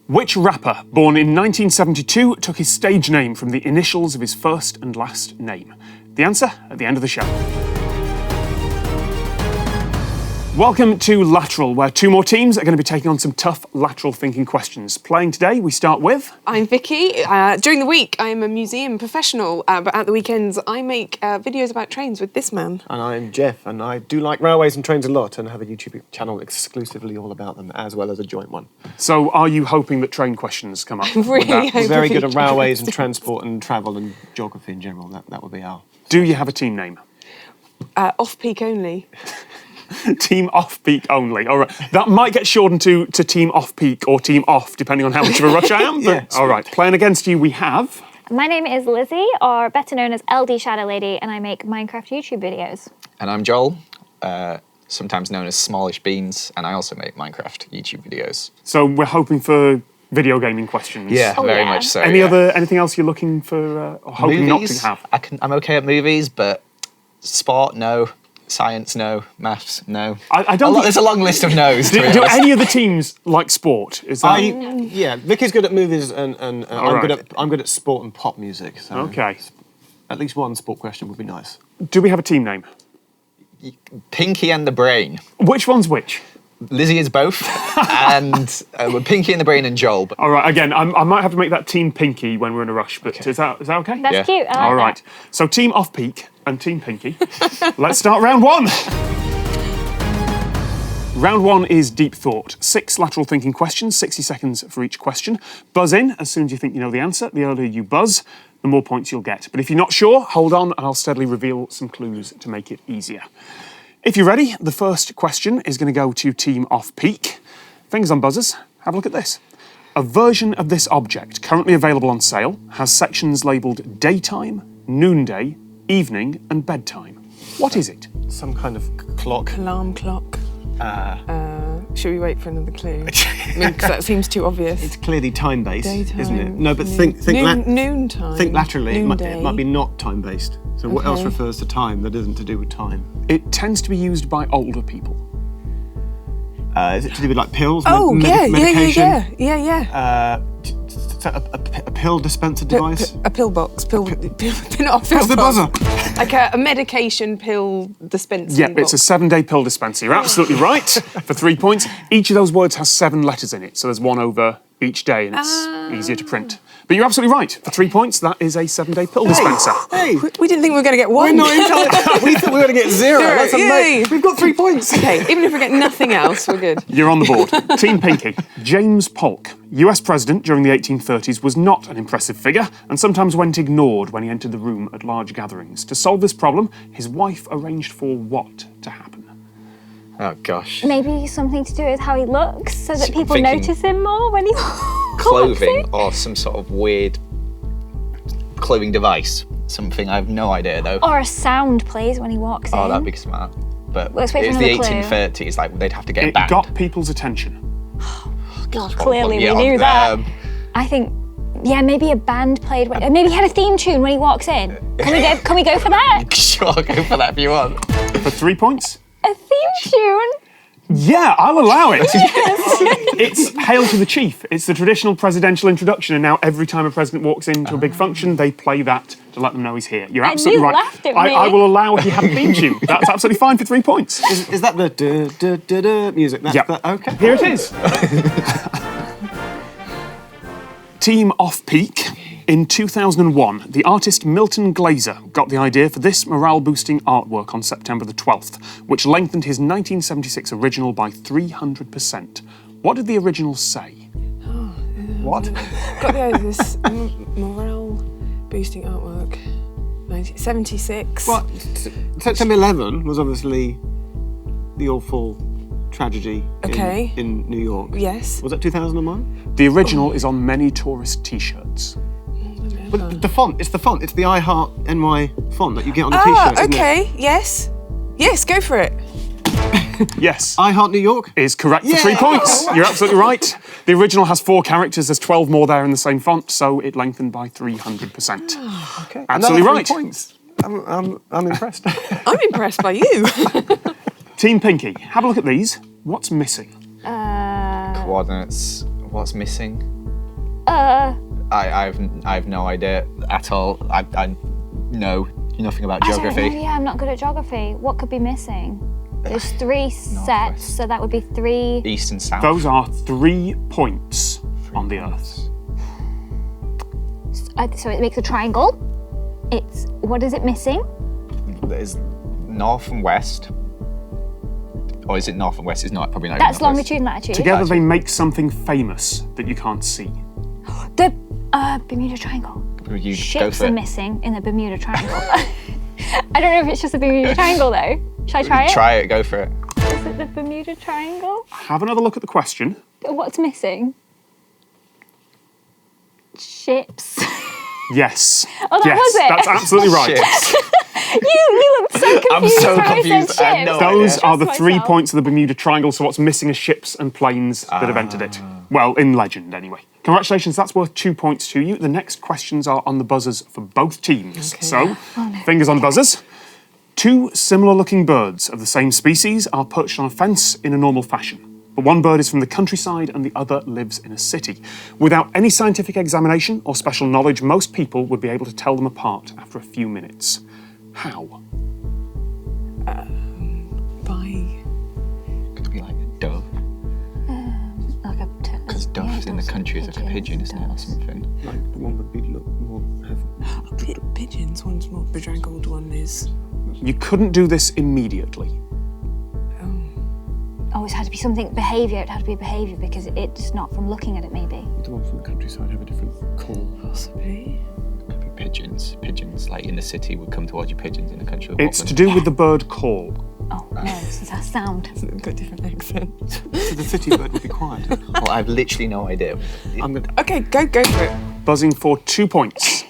Which rapper, born in 1972, took his stage name from the initials of his first and last name? The answer at the end of the show. Welcome to Lateral, where two more teams are going to be taking on some tough lateral thinking questions. Playing today, we start with... I'm Vicki. During the week, I'm a museum professional, but at the weekends, I make videos about trains with this man. And I'm Geoff, and I do like railways and trains a lot, and have a YouTube channel exclusively all about them, as well as a joint one. So, are you hoping that train questions come up? I'm really hoping. Very good at railways and transport and travel and geography in general. That would be our... Do you have a team name? Off-peak only. Team off-peak only. All right. That might get shortened to team off-peak or team off, depending on how much of a rush I am. But, Yeah, all right. Playing against you, we have... My name is Lizzie, or better known as LDShadowLady, and I make Minecraft YouTube videos. And I'm Joel, sometimes known as Smallishbeans, and I also make Minecraft YouTube videos. So we're hoping for video gaming questions. Yeah, Oh, very yeah. much so. Anything else you're looking for, or hoping movies? not to have? I'm okay at movies, but sport, no. Science, no. Maths, no. I don't think... There's a long list of no's. Do any of the teams like sport? Is that... Yeah, Vicky's good at movies, and I'm right. good at sport and pop music. So Okay. At least one sport question would be nice. Do we have a team name? Pinky and the Brain. Which one's which? Lizzie is both, and we're Pinky and the Brain and Joel. But All right, again, I might have to make that team Pinky when we're in a rush, but is that okay? That's Yeah. cute. I like All right. that. So team off-peak and team Pinky. Let's start round one. Round one is deep thought. 6 lateral thinking questions, 60 seconds for each question. Buzz in as soon as you think you know the answer. The earlier you buzz, the more points you'll get. But if you're not sure, hold on and I'll steadily reveal some clues to make it easier. If you're ready, the first question is going to go to team off-peak. Fingers on buzzers. Have a look at this. A version of this object, currently available on sale, has sections labelled daytime, noonday, evening and bedtime. What is it? Some kind of clock. Alarm clock. Should we wait for another clue? I mean, 'cause that seems too obvious. It's clearly time-based, Daytime, isn't it? No, but noon- think noontime. Think laterally. It Noonday. might be not time-based. So what else Okay. refers to time that isn't to do with time? It tends to be used by older people. Is it to do with like pills? Oh, medication? yeah. A pill dispenser device? A pill box. Not a pill Press the box. buzzer. Like a medication pill dispensing Yep, it's a box. 7-day pill dispenser. You're absolutely right for 3 points. Each of those words has 7 letters in it, so there's one over each day and it's easier to print. But you're absolutely right. For 3 points, that is a 7-day pill dispenser. Hey, We didn't think we were going to get one. we're not intelligent. We thought we were going to get 0. That's Yay. amazing. We've got 3 points. Okay, even if we get nothing else, we're good. You're on the board. Team Pinky. James Polk, US president during the 1830s, was not an impressive figure and sometimes went ignored when he entered the room at large gatherings. To solve this problem, his wife arranged for what to happen? oh gosh, Maybe something to do with how he looks, so that people Thinking notice him more when he walks clothing in. or some sort of weird clothing device. Something I have no idea though. Or a sound plays when he walks in. Oh, that'd be smart. But Let's wait for it's the another clue. 1830s. Like they'd have to get It banned. got people's attention. Well, clearly Yeah, we knew that. um, I think, yeah, maybe a band played. Maybe he had a theme tune when he walks in. Can we go for that? Sure, go for that if you want. For 3 points? A theme tune? Yeah, I'll allow it. It's Hail to the Chief. It's the traditional presidential introduction, and now every time a president walks into a big function, they play that to let them know he's here. You're And absolutely you right. laughed at me. I will allow he had a theme tune. That's absolutely fine for 3 points. Is that the da-da-da-da music? That's Yep. Okay. Here it is. Team off-peak. In 2001, the artist Milton Glaser got the idea for this morale-boosting artwork on September the 12th, which lengthened his 1976 original by 300%. What did the original say? What? Got the idea of this morale boosting artwork. 1976. Well, September 11 was obviously the awful tragedy Okay. in New York. Yes. Was that 2001? The original is on many tourist T-shirts. But the font, it's the I Heart NY font that you get on a Ah, t-shirt, isn't it? okay. Yes. Yes, go for it. Yes. I Heart New York? Is correct for 3 points. You're absolutely right. The original has 4 characters. There's 12 more there in the same font, so it lengthened by 300%. Okay. Absolutely Another right. 3 points. I'm impressed. I'm impressed by you. Team Pinky, have a look at these. What's missing? Coordinates. What's missing? Uh, I've no idea at all. I know nothing about I don't geography. know, yeah, I'm not good at geography. What could be missing? There's 3 sets, so that would be 3. East and south. Those are 3 points on the Earth. So it makes a triangle. What is it missing? There's north and west. Or is it north and west? It's not, probably not. That's even north longitude and latitude. Together they make something famous that you can't see. The Bermuda Triangle. west. You go Ships for are it. missing in the Bermuda Triangle. I don't know if it's just the Bermuda Triangle though. Should I try it? Try it, go for it. Is it the Bermuda Triangle? Have another look at the question. What's missing? Ships. Yes. Oh, that yes, was it. that's absolutely right. Ships. You looked so confused. I'm so when I said confused. I had ships. no Those idea. are the Trust 3 myself. points of the Bermuda Triangle, so what's missing are ships and planes that have entered it. Well, in legend, anyway. Congratulations, that's worth 2 points to you. The next questions are on the buzzers for both teams. So, fingers on the buzzers. 2 similar-looking birds of the same species are perched on a fence in a normal fashion. But one bird is from the countryside and the other lives in a city. Without any scientific examination or special knowledge, most people would be able to tell them apart after a few minutes. How? By Could be like a dove. Like a Because dove in the country is like a pigeon, isn't it, or something? Like the one would be more have pigeons. One's more bedraggled. One is. You couldn't do this immediately. Oh, it had to be something behaviour. It had to be behaviour because it's not from looking at it. Maybe. the one from the countryside have a different call. Possibly. Could be pigeons. Pigeons, like in the city, would come towards you. Pigeons in the country would It's walk to them. do with the bird call. Oh no, this is a sound. It's got a different accent. So the city bird would be quiet. Well, I've literally no idea. I'm gonna, Okay, go for it. Buzzing for 2 points.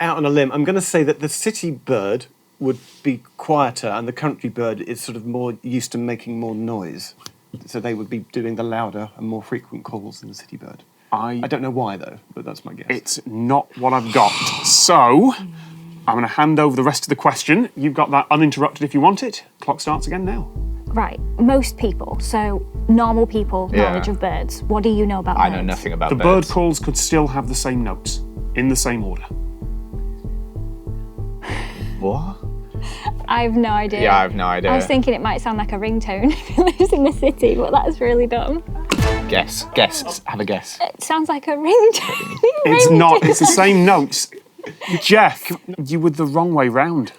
out on a limb. I'm going to say that the city bird would be quieter, and the country bird is sort of more used to making more noise. So they would be doing the louder and more frequent calls than the city bird. I don't know why though, but that's my guess. It's not what I've got. So, I'm going to hand over the rest of the question. You've got that uninterrupted if you want it. Clock starts again now. Right, most people. So normal people Yeah. knowledge of birds. What do you know about I birds? know nothing about The birds. bird calls could still have the same notes, in the same order. What? I have no idea. Yeah, I have no idea. I was thinking it might sound like a ringtone if it lives in the city, but that's really dumb. Guess. Have a guess. It sounds like a ringtone. It's not, it's the same notes. Geoff, you were the wrong way round.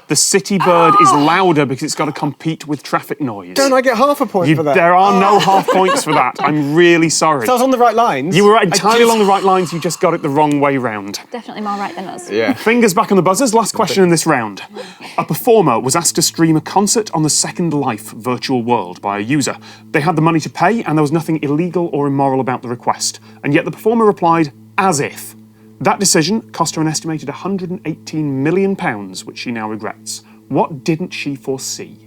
The city bird is louder because it's got to compete with traffic noise. Don't I get half a point for that? There are no half points for that. I'm really sorry. So I was on the right lines. You were entirely along the right lines, you just got it the wrong way round. Definitely more right than us. Yeah. Fingers back on the buzzers, last question in this round. A performer was asked to stream a concert on the Second Life virtual world by a user. They had the money to pay and there was nothing illegal or immoral about the request. And yet the performer replied, as if. That decision cost her an estimated £118 million, which she now regrets. What didn't she foresee?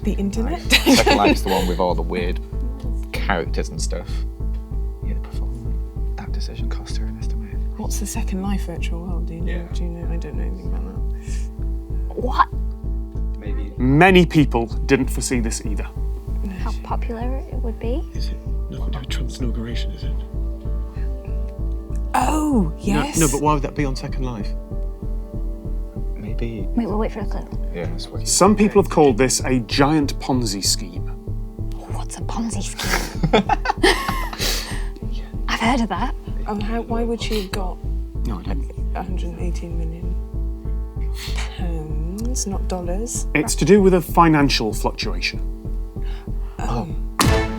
The internet. Second Life's the one with all the weird characters and stuff. Yeah, the performer. That decision cost her an estimate. What's the Second Life virtual world? Do you know? Yeah. Do you know? I don't know anything about that. What? Maybe. Many people didn't foresee this either. How popular it would be? Is it nothing to do with Trump's inauguration, is it? Oh yes. No, but why would that be on Second Life? Maybe. Wait, we'll wait for a clue. Yeah, that's what. Some people have called this a giant Ponzi scheme. What's a Ponzi scheme? I've heard of that. Why would she have got No, I don't. 118 million pounds, not dollars? It's to do with a financial fluctuation.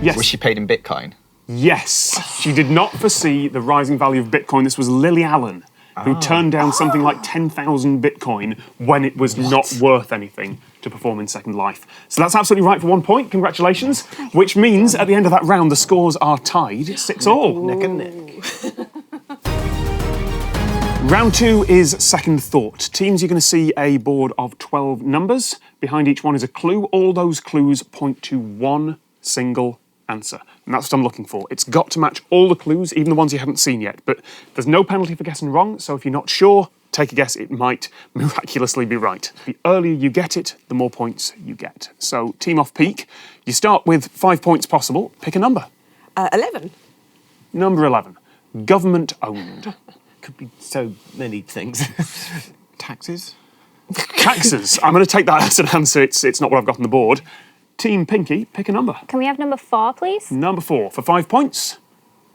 Yes. Was she paid in Bitcoin? Yes. She did not foresee the rising value of Bitcoin. This was Lily Allen, who turned down something like 10,000 Bitcoin when it was not worth anything to perform in Second Life. So that's absolutely right for 1 point. Congratulations. Which means at the end of that round, the scores are tied 6-all. Neck and neck. Round 2 is Second Thought. Teams, you're going to see a board of 12 numbers. Behind each one is a clue. All those clues point to one single answer. And that's what I'm looking for. It's got to match all the clues, even the ones you haven't seen yet. But there's no penalty for guessing wrong, so if you're not sure, take a guess, it might miraculously be right. The earlier you get it, the more points you get. So, team off peak, you start with 5 points possible. Pick a number. 11. Number 11. Government owned. Could be so many things. Taxes? Taxes. I'm going to take that as an answer. It's not what I've got on the board. Team Pinky, pick a number. Can we have number 4, please? Number 4 for 5 points.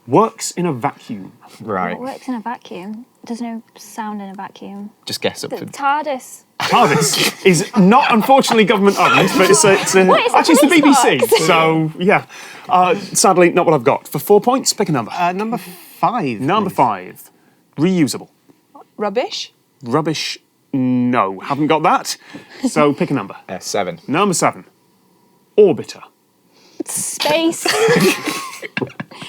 Works in a vacuum. Right. What works in a vacuum? There's no sound in a vacuum. Just guess up The for TARDIS. TARDIS is not, unfortunately, government owned, but it's What, is that actually it's the police BBC. box? So yeah, sadly, not what I've got. For 4 points, pick a number. Number 5. Number please. 5, reusable. Rubbish. Rubbish. No, haven't got that. So pick a number. 7. Number 7, orbiter. Space.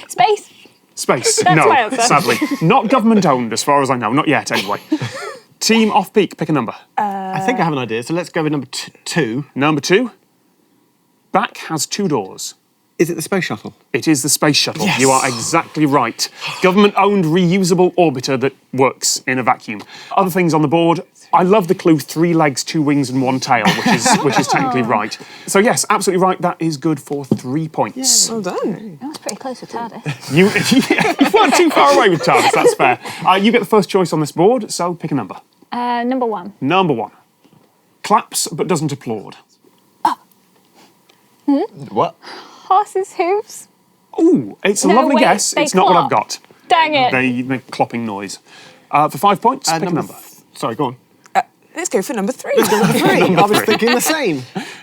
Space. Space. That's no, my answer. sadly, not government owned as far as I know. Not yet, anyway. Team off peak, pick a number. I think I have an idea, so let's go with number 2. Number 2, back has 2 doors. Is it the space shuttle? It is the space shuttle. Yes. You are exactly right. Government-owned reusable orbiter that works in a vacuum. Other things on the board. I love the clue 3 legs, 2 wings and 1 tail, which is technically right. So yes, absolutely right. That is good for 3 points. Well done. That was pretty close with TARDIS. You weren't too far away with TARDIS, that's fair. You get the first choice on this board, so pick a number. Number 1. Number 1. Claps but doesn't applaud. What? Horses' hooves. Ooh, it's a No, lovely wait, guess. they It's not what I've clop. got. Dang it. They make clopping noise. For 5 points, pick a number. Sorry, go on. Let's go for number 3. I was thinking the same.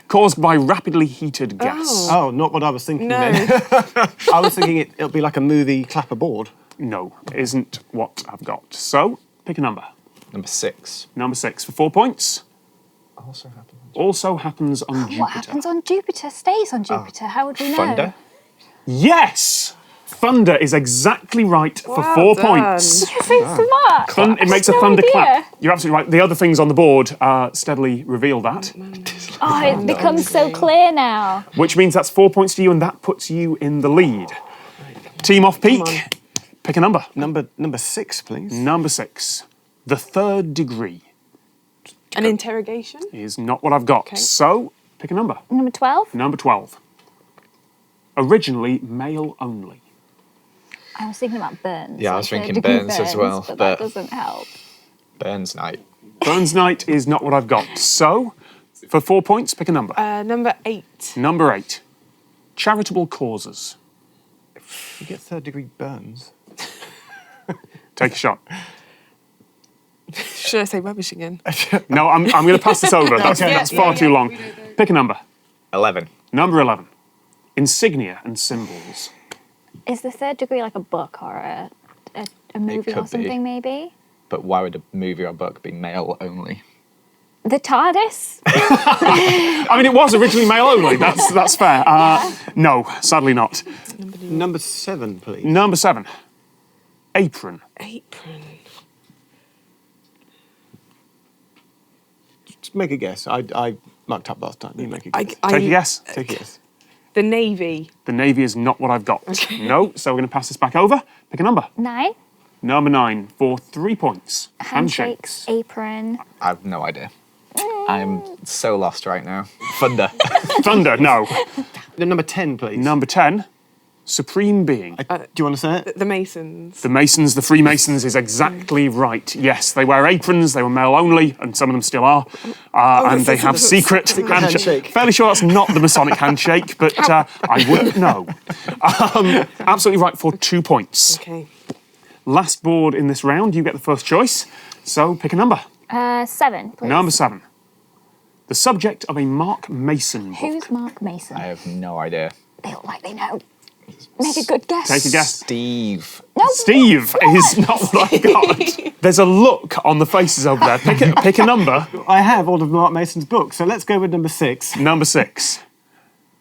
Caused by rapidly heated gas. Oh, not what I was thinking No. then. I was thinking it'll be like a movie clapperboard. No, it isn't what I've got. So, pick a number. Number 6. Number 6 for 4 points. Also happened. Also happens on Jupiter. What happens on Jupiter stays on Jupiter. How would we know? Thunder. Yes! Thunder is exactly right for Well 4 done. points. You're so smart. It makes a No thunder idea. clap. You're absolutely right. The other things on the board steadily reveal that, Oh, it becomes so clear now. which means that's 4 points to you, and that puts you in the lead. Team off peak, on. pick a number. Number 6, please. Number 6, the 3rd degree An interrogation. is not what I've got. Okay. So, pick a number. Number 12. Number 12. Originally male only. I was thinking about Burns. Yeah, I was like thinking third-degree Burns as well, but but- that doesn't help. Burns Night. Burns Night is not what I've got. So, for 4 points, pick a number. Number 8. Number 8. Charitable causes. You get 3rd-degree burns. Take a shot. Should I say rubbish again? No, I'm going to pass this over. That's Yeah, far yeah, too yeah. long. Pick a number. 11. Number 11. Insignia and symbols. Is the 3rd degree like a book or a movie could or be. something, maybe? But why would a movie or book be male only? The TARDIS? I mean, it was originally male only. That's fair. No, sadly not. Number 7, please. Number 7. Apron. Apron. Just make a guess. I mucked up last time. You make a guess. Take a guess. Take a guess. The Navy. The Navy is not what I've got. No, so we're going to pass this back over. Pick a number. 9. Number 9 for 3 points. Handshakes. Apron. I have no idea. I'm so lost right now. Thunder. Thunder, no. Number 10, please. Number 10. Supreme being. Do you want to say it? The Masons. The Masons, the Freemasons is exactly right. Yes, they wear aprons, they were male only, and some of them still are. And they have secret handshake. Fairly sure that's not the Masonic handshake, but I wouldn't know. Absolutely right for 2 points. Okay. Last board in this round, you get the first choice. So pick a number. 7, please. Number 7. The subject of a Mark Mason book. Who's Mark Mason? I have no idea. They look like they know. Make a good guess. Take a guess. Steve. No, Steve is not what I got. There's a look on the faces over there. Pick a number. I have all of Mark Mason's books, so let's go with number 6. Number 6.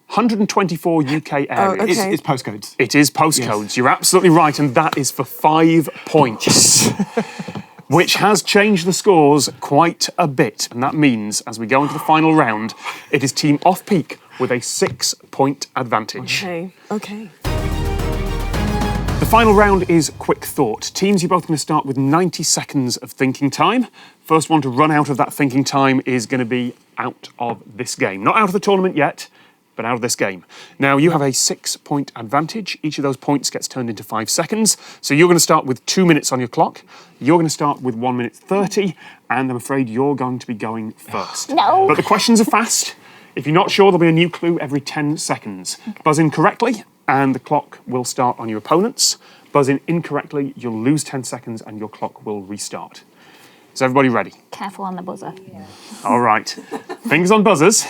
124 UK areas. okay. It's postcodes. It is postcodes. You're absolutely right, and that is for 5 points. Which has changed the scores quite a bit. And that means, as we go into the final round, it is team off peak with a 6-point advantage. Okay. Okay. The final round is quick thought. Teams, you're both going to start with 90 seconds of thinking time. First one to run out of that thinking time is going to be out of this game. Not out of the tournament yet, but out of this game. Now, you have a 6-point advantage. Each of those points gets turned into 5 seconds. So you're going to start with 2 minutes on your clock. You're going to start with 1 minute 30, and I'm afraid you're going to be going first. No. But the questions are fast. If you're not sure, there'll be a new clue every 10 seconds. Okay. Buzz in correctly, and the clock will start on your opponents. Buzz in incorrectly, you'll lose 10 seconds, and your clock will restart. Is everybody ready? Careful on the buzzer. Yeah. All right. Fingers on buzzers.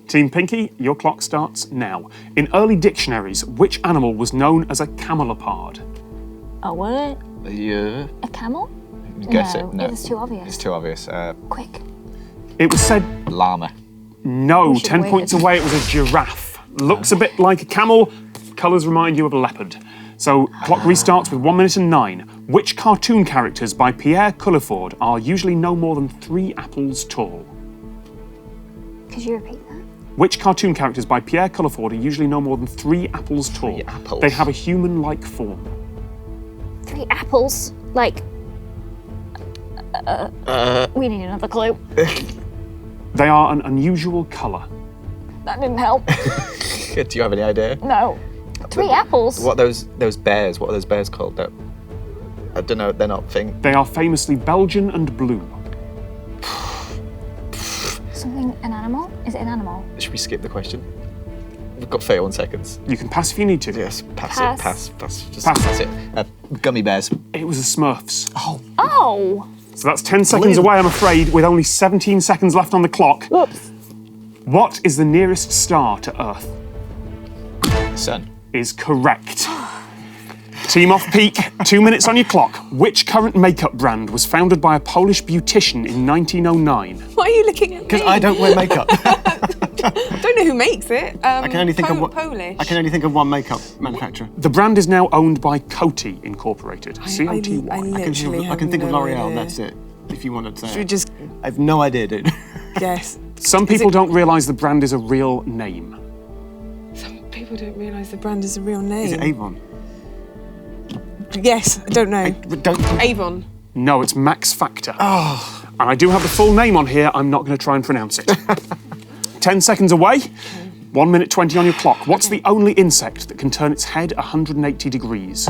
Team Pinky, your clock starts now. In early dictionaries, which animal was known as a camelopard? A what? Yeah. A camel? Guess No, it. No, it's too obvious. It's too obvious. Quick. It was said... Llama. No, We should 10 wait. points away, it was a giraffe. Looks a bit like a camel, colours remind you of a leopard. So, clock restarts with 1 minute and 9. Which cartoon characters by Pierre Culliford are usually no more than 3 apples tall? Could you repeat that? Which cartoon characters by Pierre Culliford are usually no more than 3 apples tall? 3 apples. They have a human-like form. 3 apples? Like... we need another clue. They are an unusual colour. That didn't help. Do you have any idea? No. 3 apples? What are those bears? What are those bears called? I don't know. They're not thing. They are famously Belgian and blue. Something, an animal? Is it an animal? Should we skip the question? We've got 31 seconds. You can pass if you need to. Yes, pass Pass. it. Pass. Just Pass. pass it. Gummy bears. It was a Smurfs. Oh! So that's 10 seconds away, I'm afraid, with only 17 seconds left on the clock. Whoops. What is the nearest star to Earth? Sun. Is correct. Team off peak, 2 minutes on your clock. Which current makeup brand was founded by a Polish beautician in 1909? Why are you looking at me? Because I don't wear makeup. I don't know who makes it. I can only think of Polish. I can only think of one makeup manufacturer. The brand is now owned by Coty Incorporated. I C-O-T-Y. literally I can think of no L'Oreal. idea. That's it. If you wanted to say. Should we it. just I have no idea, dude. guess? Some people don't realise the brand is a real name. Some people don't realise the brand is a real name. Is it Avon? Yes, I don't know. Don't. Avon. No, it's Max Factor. Oh. And I do have the full name on here. I'm not going to try and pronounce it. 10 seconds away. 1 minute 20 on your clock. What's the only insect that can turn its head 180 degrees?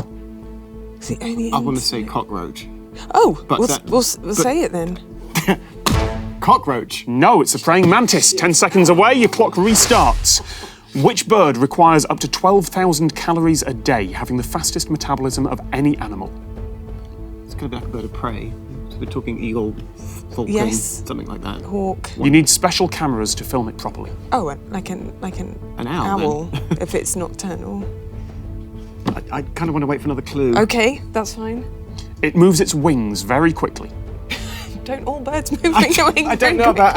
It's the only I want to say cockroach. Oh, But we'll say it then. Cockroach. No, it's a praying mantis. 10 seconds away, your clock restarts. Which bird requires up to 12,000 calories a day, having the fastest metabolism of any animal? It's going to be like a bird of prey. So we're talking eagle, falcon, Yes. something like that. Hawk. You need special cameras to film it properly. Oh, like an owl, if it's nocturnal. I kind of want to wait for another clue. Okay, that's fine. It moves its wings very quickly. Don't all birds move their wings? I don't know about.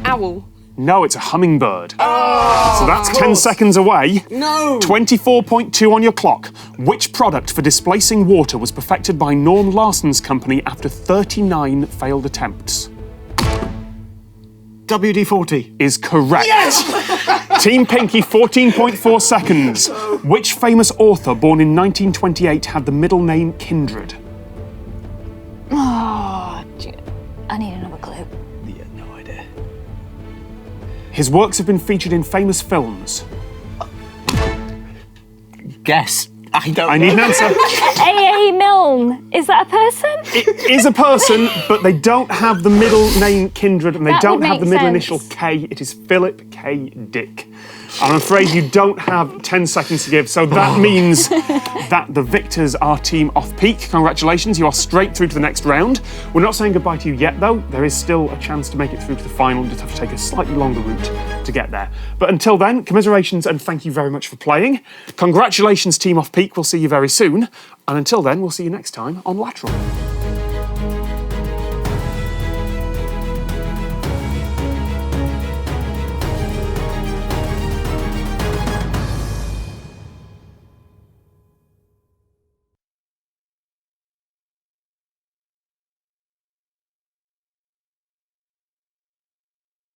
Owl. No, it's a hummingbird. Oh, so that's 10 seconds away. No. 24.2 on your clock. Which product for displacing water was perfected by Norm Larson's company after 39 failed attempts? WD-40. Is correct. Yes! Team Pinky, 14.4 seconds. Which famous author born in 1928 had the middle name Kindred? Oh, I need another clue. Yeah, no idea. His works have been featured in famous films. Guess. I don't I need an know. answer. A.A. Milne. Is that a person? It is a person, but they don't have the middle name Kindred and they That don't would have the make middle sense. initial K. It is Philip K. Dick. I'm afraid you don't have 10 seconds to give, so that means that the victors are Team Off Peak. Congratulations, you are straight through to the next round. We're not saying goodbye to you yet, though. There is still a chance to make it through to the final. You just have to take a slightly longer route to get there. But until then, commiserations and thank you very much for playing. Congratulations, Team Off Peak. We'll see you very soon. And until then, we'll see you next time on Lateral.